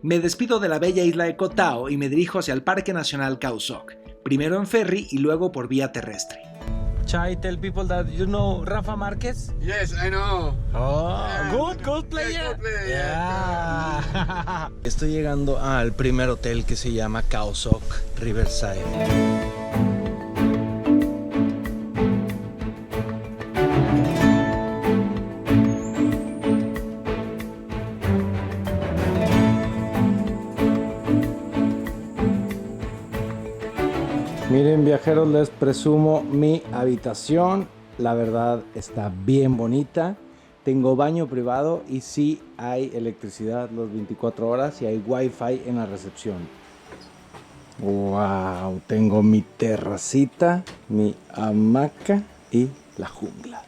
Me despido de la bella isla de Koh Tao y me dirijo hacia el Parque Nacional Khao Sok, primero en ferry y luego por vía terrestre. Chai, tell people that you know Rafa Márquez? Yes, I know. Oh, Yeah, good player. Yeah, good player. Yeah. Estoy llegando al primer hotel que se llama Khao Sok Riverside. Miren, viajeros, les presumo mi habitación. La verdad está bien bonita. Tengo baño privado y sí hay electricidad las 24 horas y hay wifi en la recepción. Wow, tengo mi terracita, mi hamaca y la jungla.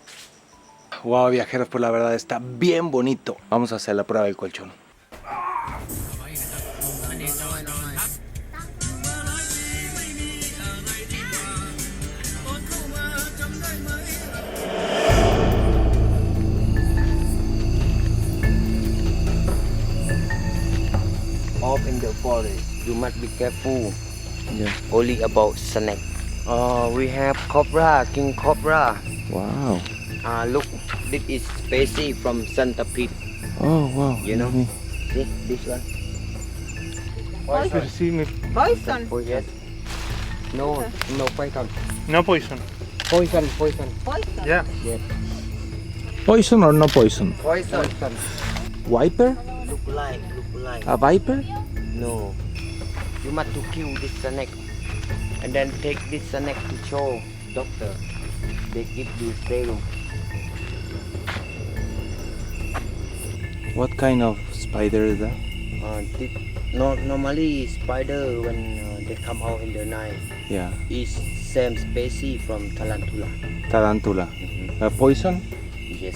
Wow, viajeros, pues la verdad está bien bonito. Vamos a hacer la prueba del colchón. Off in the forest, you must be careful. Yeah. Only about snake. We have cobra, king cobra. Wow. Look, this is species from Santa Pete. Oh, wow. You know? See this one? Poison. Yes. No, no poison. No poison. Poison. Poison. Yeah. Yes. Poison or no poison? Poison. Viper? Look like. A viper? No. You must to kill this snake, and then take this snake to show doctor. They give you serum. What kind of spider is that? Normally spider when they come out in the night Yeah. is same species from tarantula. Tarántula. Poison? Yes.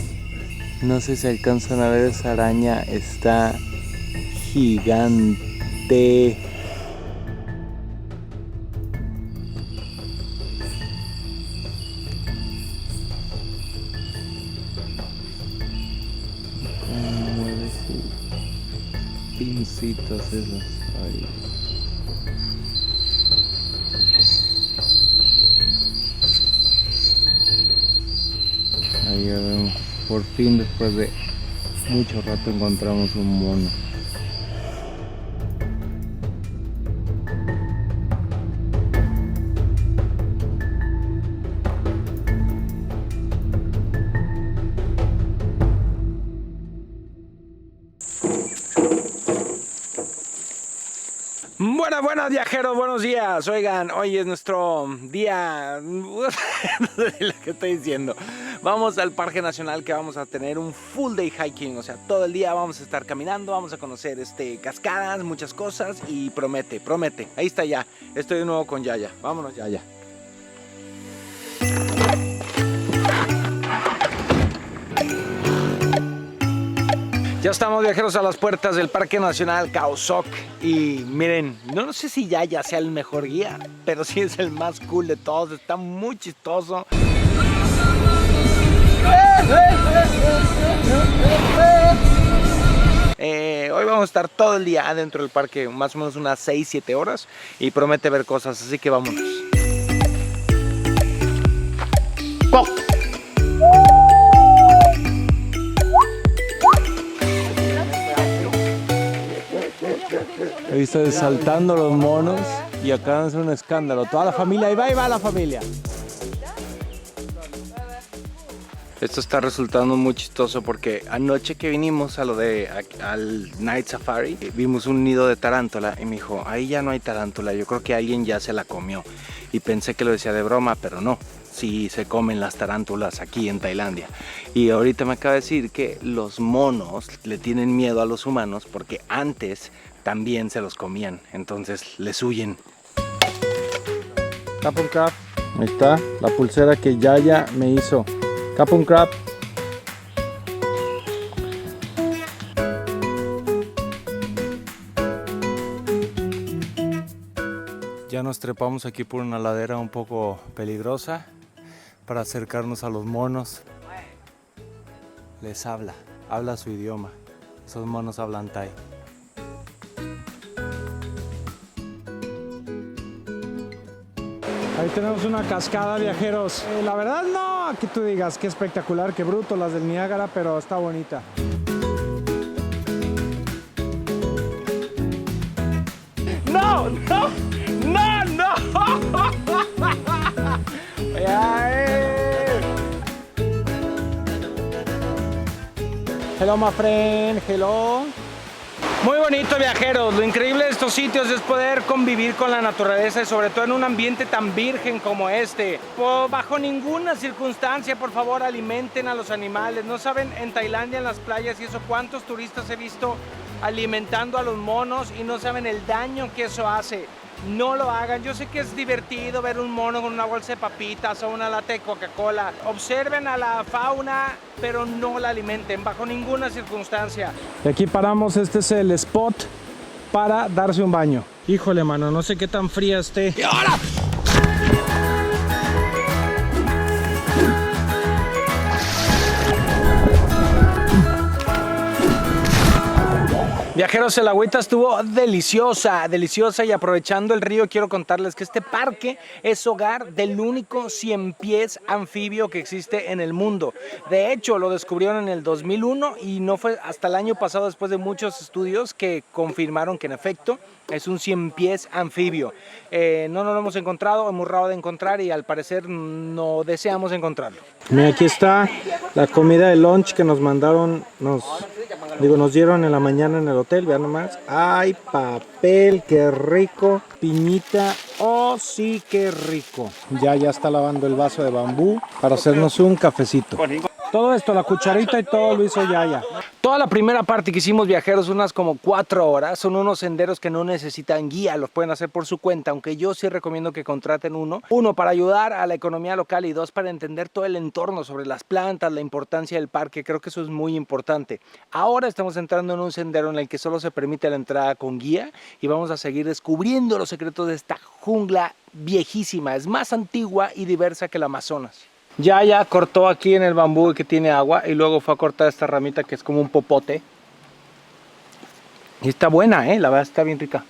No sé si alcanzan a ver esa araña. Está gigante. Mueve sus pincitos esos. Ay. Ahí ya vemos. Por fin, después de mucho rato, encontramos un mono. Buenas viajeros, buenos días. Oigan, hoy es nuestro día, no sé lo que estoy diciendo. Vamos al Parque Nacional, que vamos a tener un full day hiking, o sea, todo el día vamos a estar caminando, vamos a conocer cascadas, muchas cosas y promete. Ahí está ya, estoy de nuevo con Yaya. Vámonos, Yaya. Ya estamos, viajeros, a las puertas del Parque Nacional Khao Sok. Y miren, no sé si Yaya sea el mejor guía, pero sí es el más cool de todos. Está muy chistoso. Hoy vamos a estar todo el día adentro del parque, más o menos unas 6-7 horas. Y promete ver cosas, así que vámonos. ¡Pop! He visto saltando los monos y acaban de hacer un escándalo. Toda la familia, ahí va la familia. Esto está resultando muy chistoso porque anoche que vinimos al Night Safari, vimos un nido de tarántula y me dijo, ahí ya no hay tarántula, yo creo que alguien ya se la comió. Y pensé que lo decía de broma, pero no. Sí se comen las tarántulas aquí en Tailandia. Y ahorita me acaba de decir que los monos le tienen miedo a los humanos porque antes también se los comían, entonces les huyen. Kapun Krab, ahí está la pulsera que Yaya me hizo. Kapun Krab. Ya nos trepamos aquí por una ladera un poco peligrosa para acercarnos a los monos. Les habla su idioma. Esos monos hablan Thai. Ahí tenemos una cascada, viajeros. La verdad no, aquí tú digas qué espectacular, qué bruto las del Niágara, pero está bonita. ¡No! ¡No! ¡No! ¡No! Hello, my friend. Hello. Muy bonito, viajeros. Lo increíble de estos sitios es poder convivir con la naturaleza y sobre todo en un ambiente tan virgen como este. Bajo ninguna circunstancia, por favor, alimenten a los animales. No saben, en Tailandia, en las playas y eso, cuántos turistas he visto alimentando a los monos y no saben el daño que eso hace. No lo hagan. Yo sé que es divertido ver un mono con una bolsa de papitas o una lata de Coca-Cola. Observen a la fauna, pero no la alimenten bajo ninguna circunstancia. Y aquí paramos, este es el spot para darse un baño. Híjole, mano, no sé qué tan fría esté. ¡Y ahora! Viajeros, el agüita estuvo deliciosa, deliciosa, y aprovechando el río quiero contarles que este parque es hogar del único 100 pies anfibio que existe en el mundo. De hecho, lo descubrieron en el 2001 y no fue hasta el año pasado, después de muchos estudios, que confirmaron que en efecto es un 100 pies anfibio. No nos lo hemos encontrado, hemos raro de encontrar y al parecer no deseamos encontrarlo. Mira, aquí está la comida de lunch que nos mandaron, nos dieron en la mañana en el hotel, vean nomás. ¡Ay, papel! ¡Qué rico! Piñita, ¡oh sí, qué rico! Ya está lavando el vaso de bambú para hacernos un cafecito. Todo esto, la cucharita y todo lo hizo Yaya. Toda la primera parte que hicimos, viajeros, unas como 4 horas, son unos senderos que no necesitan guía, los pueden hacer por su cuenta, aunque yo sí recomiendo que contraten uno. 1, para ayudar a la economía local y 2, para entender todo el entorno sobre las plantas, la importancia del parque. Creo que eso es muy importante. Ahora estamos entrando en un sendero en el que solo se permite la entrada con guía y vamos a seguir descubriendo los secretos de esta jungla viejísima. Es más antigua y diversa que el Amazonas. Ya cortó aquí en el bambú que tiene agua y luego fue a cortar esta ramita que es como un popote. Y está buena, la verdad está bien rica.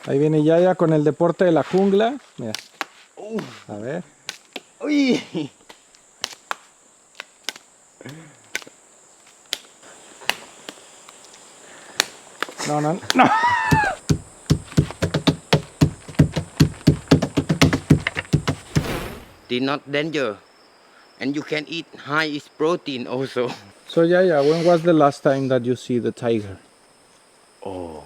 Ahí viene Yaya con el deporte de la jungla. Mira. A ver. Uy. No. It's not danger. And you can eat high is protein also. So Yaya, when was the last time that you see the tiger? Oh,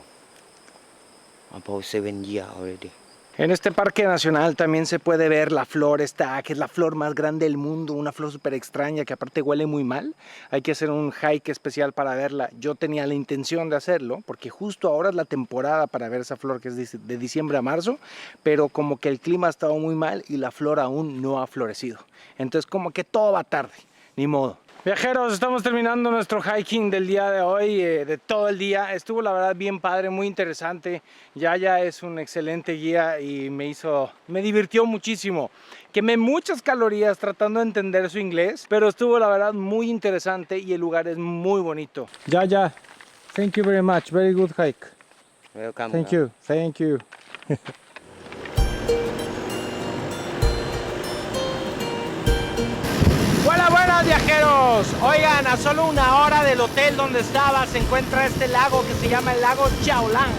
about 7 years already. En este parque nacional también se puede ver la flor esta, que es la flor más grande del mundo, una flor súper extraña que aparte huele muy mal. Hay que hacer un hike especial para verla. Yo tenía la intención de hacerlo porque justo ahora es la temporada para ver esa flor, que es de diciembre a marzo, pero como que el clima ha estado muy mal y la flor aún no ha florecido. Entonces como que todo va tarde, ni modo. Viajeros, estamos terminando nuestro hiking del día de hoy, de todo el día. Estuvo la verdad bien padre, muy interesante. Yaya es un excelente guía y me divirtió muchísimo. Quemé muchas calorías tratando de entender su inglés, pero estuvo la verdad muy interesante y el lugar es muy bonito. Yaya, thank you very much. Very good hike. Welcome. Thank you. Buenas viajeros, oigan, a solo 1 hora del hotel donde estaba se encuentra este lago que se llama el lago Chaolang.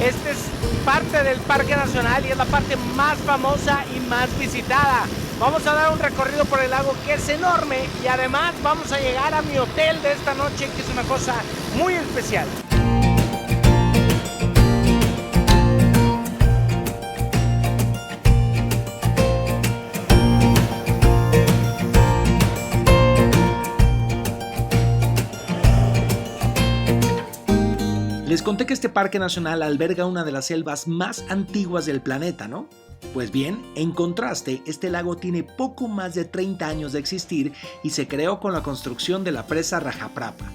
Este es parte del Parque Nacional y es la parte más famosa y más visitada. Vamos a dar un recorrido por el lago que es enorme y además vamos a llegar a mi hotel de esta noche, que es una cosa muy especial. Les conté que este parque nacional alberga una de las selvas más antiguas del planeta, ¿no? Pues bien, en contraste, este lago tiene poco más de 30 años de existir y se creó con la construcción de la presa Rajaprapa.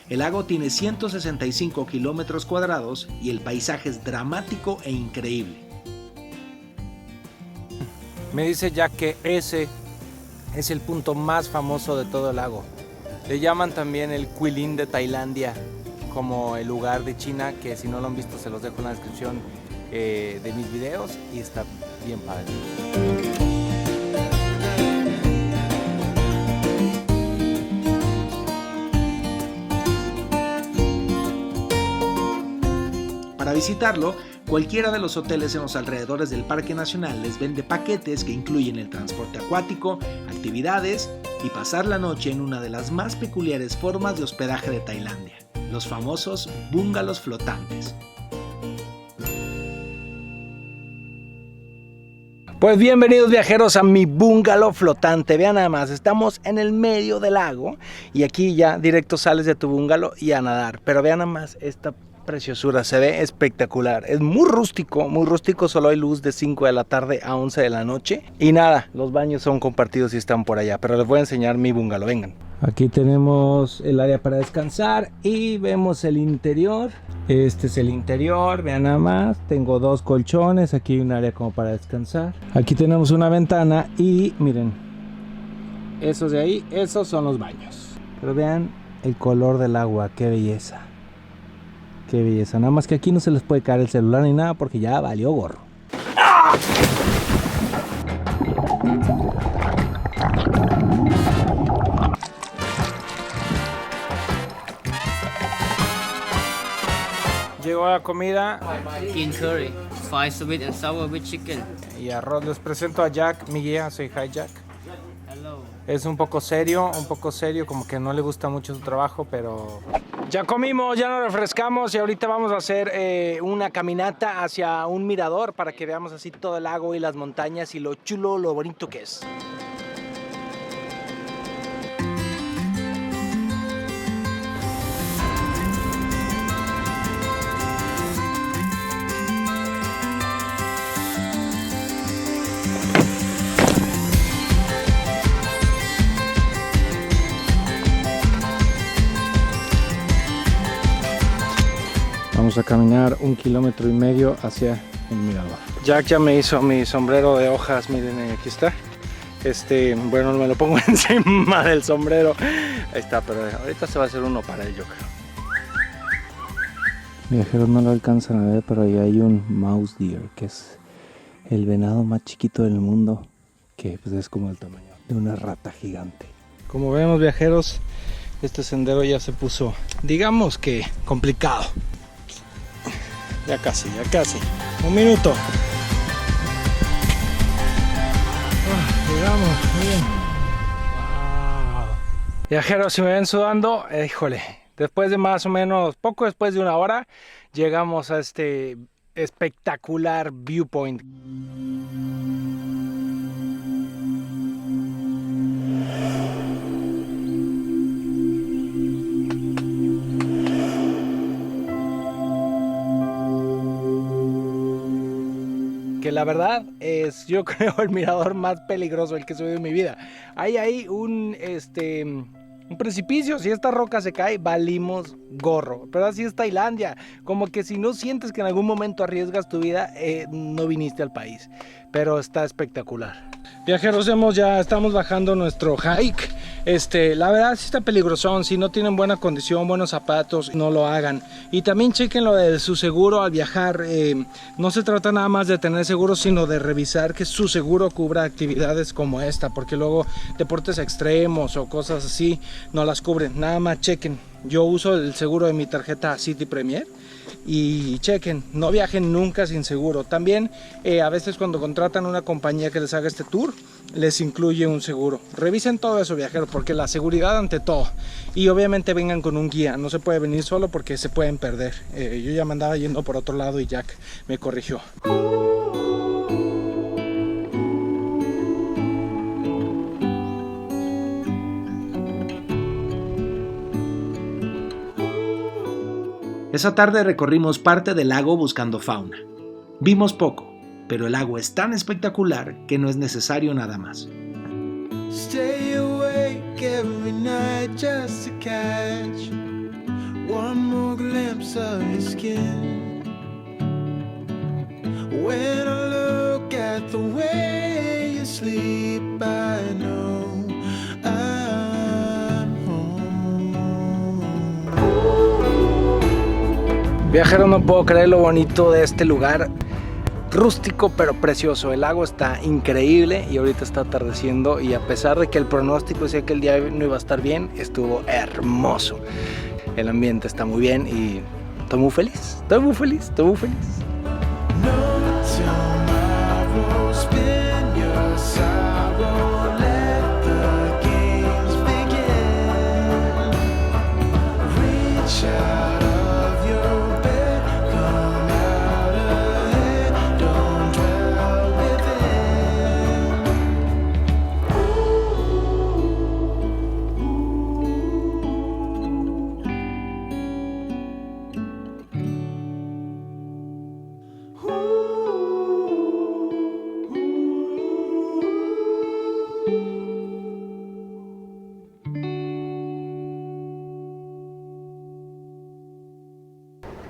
El lago tiene 165 kilómetros cuadrados y el paisaje es dramático e increíble. Me dice Jack que ese es el punto más famoso de todo el lago. Le llaman también el Quilín de Tailandia, como el lugar de China, que si no lo han visto se los dejo en la descripción de mis videos y está bien padre. Para visitarlo, cualquiera de los hoteles en los alrededores del Parque Nacional les vende paquetes que incluyen el transporte acuático, actividades y pasar la noche en una de las más peculiares formas de hospedaje de Tailandia, los famosos bungalows flotantes. Pues bienvenidos viajeros a mi bungalow flotante. Vean nada más, estamos en el medio del lago y aquí ya directo sales de tu bungalow y a nadar. Pero vean nada más esta preciosura, se ve espectacular. Es muy rústico, solo hay luz de 5 de la tarde a 11 de la noche. Y nada, los baños son compartidos y están por allá, pero les voy a enseñar mi bungalow, vengan. Aquí tenemos el área para descansar y vemos el interior. Este es el interior, vean nada más, tengo 2 colchones, aquí hay un área como para descansar. Aquí tenemos una ventana y miren, esos de ahí, esos son los baños. Pero vean el color del agua, qué belleza. Qué belleza, nada más que aquí no se les puede caer el celular ni nada porque ya valió gorro. ¡Ah! Llegó la comida. Chicken curry, 5 sweet and sour with chicken. Y arroz. Les presento a Jack, mi guía. Soy Hi Jack. Hello. Es un poco serio, como que no le gusta mucho su trabajo, pero... Ya comimos, ya nos refrescamos y ahorita vamos a hacer una caminata hacia un mirador para que veamos así todo el lago y las montañas y lo chulo, lo bonito que es. Vamos a caminar 1,5 kilómetros hacia el mirador. Jack ya me hizo mi sombrero de hojas, miren, aquí está. Bueno, me lo pongo encima del sombrero. Ahí está, pero ahorita se va a hacer uno para él, yo creo. Viajeros no lo alcanzan a ver, pero ahí hay un mouse deer, que es el venado más chiquito del mundo, que pues es como el tamaño de una rata gigante. Como vemos, viajeros, este sendero ya se puso, digamos que complicado. Ya casi. 1 minuto. Llegamos, bien. Wow. Viajeros, si me ven sudando, híjole. Después de más o menos, poco después de 1 hora, llegamos a este espectacular viewpoint. Que la verdad es, yo creo, el mirador más peligroso el que he subido en mi vida. Hay ahí un precipicio, si esta roca se cae, valimos gorro. Pero así es Tailandia, como que si no sientes que en algún momento arriesgas tu vida, no viniste al país. Pero está espectacular. Viajeros, ya estamos bajando nuestro hike. La verdad sí está peligrosón. Si no tienen buena condición, buenos zapatos, no lo hagan. Y también chequen lo de su seguro al viajar. No se trata nada más de tener seguro, sino de revisar que su seguro cubra actividades como esta, porque luego deportes extremos o cosas así no las cubren. Nada más chequen. Yo uso el seguro de mi tarjeta City Premier. Y chequen, no viajen nunca sin seguro. También a veces cuando contratan una compañía que les haga este tour, les incluye un seguro. Revisen todo eso, viajeros, porque la seguridad ante todo. Y obviamente vengan con un guía, no se puede venir solo porque se pueden perder. Yo ya me andaba yendo por otro lado y Jack me corrigió. Esa tarde recorrimos parte del lago buscando fauna. Vimos poco, pero el lago es tan espectacular que no es necesario nada más. Stay awake every night just to catch one more glimpse of your skin. When I look at the way you sleep, I know I'm home. Viajero, no puedo creer lo bonito de este lugar. Rústico pero precioso, el lago está increíble y ahorita está atardeciendo y a pesar de que el pronóstico decía que el día no iba a estar bien, estuvo hermoso. El ambiente está muy bien y estoy muy feliz, estoy muy feliz, estoy muy feliz.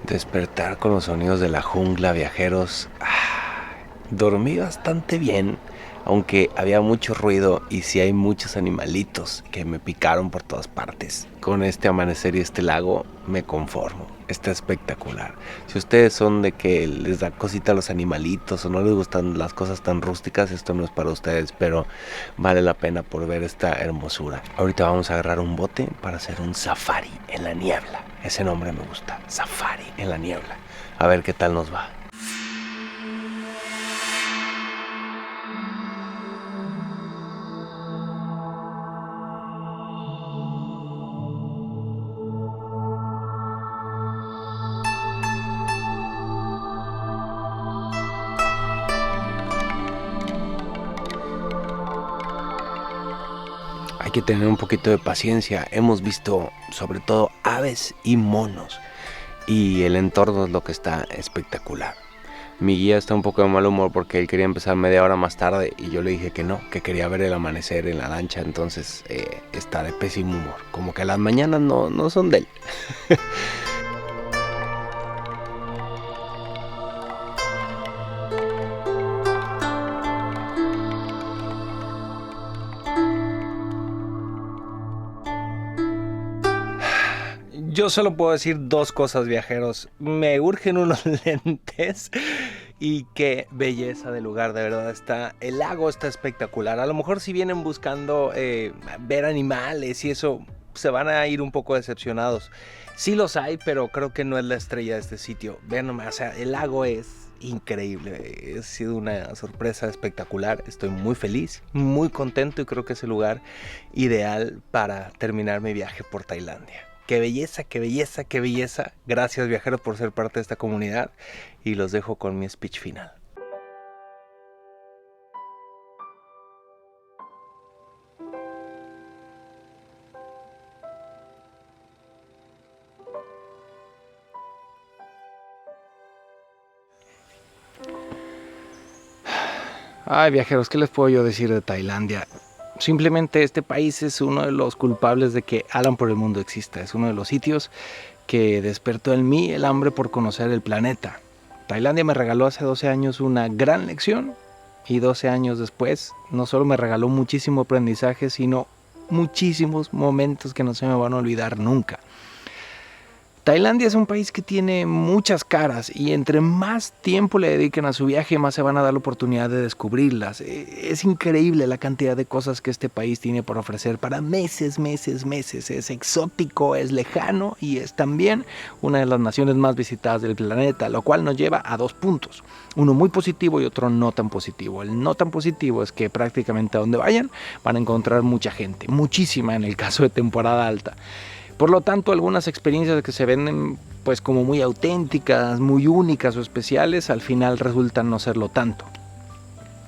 Despertar con los sonidos de la jungla, viajeros. Dormí bastante bien, aunque había mucho ruido y sí hay muchos animalitos que me picaron por todas partes. Con este amanecer y este lago me conformo. Está espectacular. Si ustedes son de que les da cosita a los animalitos o no les gustan las cosas tan rústicas, esto no es para ustedes, pero vale la pena por ver esta hermosura. Ahorita vamos a agarrar un bote para hacer un safari en la niebla. Ese nombre me gusta, safari en la niebla. A ver qué tal nos va. Hay que tener un poquito de paciencia. Hemos visto sobre todo aves y monos y el entorno es lo que está espectacular. Mi guía está un poco de mal humor porque él quería empezar media hora más tarde y yo le dije que no, que quería ver el amanecer en la lancha, entonces está de pésimo humor, como que las mañanas no son de él. Yo solo puedo decir dos cosas, viajeros. Me urgen unos lentes y qué belleza de lugar, de verdad está. El lago está espectacular. A lo mejor si vienen buscando ver animales y eso, se van a ir un poco decepcionados. Sí los hay, pero creo que no es la estrella de este sitio. Vean nomás, o sea, el lago es increíble. Ha sido una sorpresa espectacular. Estoy muy feliz, muy contento y creo que es el lugar ideal para terminar mi viaje por Tailandia. Qué belleza, qué belleza, qué belleza. Gracias, viajeros, por ser parte de esta comunidad y los dejo con mi speech final. Ay, viajeros, ¿qué les puedo yo decir de Tailandia? Simplemente este país es uno de los culpables de que Alan por el Mundo exista. Es uno de los sitios que despertó en mí el hambre por conocer el planeta. Tailandia me regaló hace 12 años una gran lección y 12 años después no solo me regaló muchísimo aprendizaje, sino muchísimos momentos que no se me van a olvidar nunca. Tailandia es un país que tiene muchas caras y entre más tiempo le dediquen a su viaje, más se van a dar la oportunidad de descubrirlas. Es increíble la cantidad de cosas que este país tiene por ofrecer para meses. Es exótico, es lejano y es también una de las naciones más visitadas del planeta, lo cual nos lleva a 2 puntos. Uno muy positivo y otro no tan positivo. El no tan positivo es que prácticamente a donde vayan van a encontrar mucha gente, muchísima en el caso de temporada alta. Por lo tanto, algunas experiencias que se venden pues como muy auténticas, muy únicas o especiales, al final resultan no serlo tanto.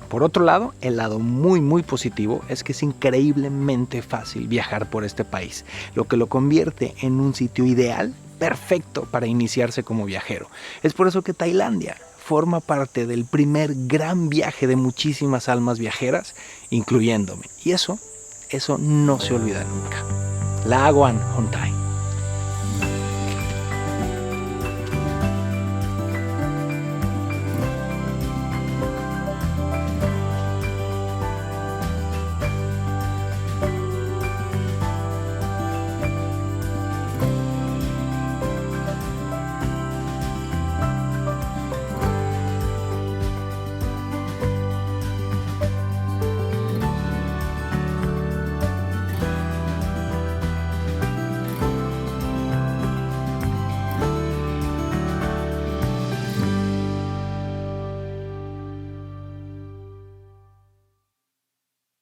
Por otro lado, el lado muy positivo es que es increíblemente fácil viajar por este país, lo que lo convierte en un sitio ideal, perfecto para iniciarse como viajero. Es por eso que Tailandia forma parte del primer gran viaje de muchísimas almas viajeras, incluyéndome. Y eso no se olvida nunca. Lagoan Hontai.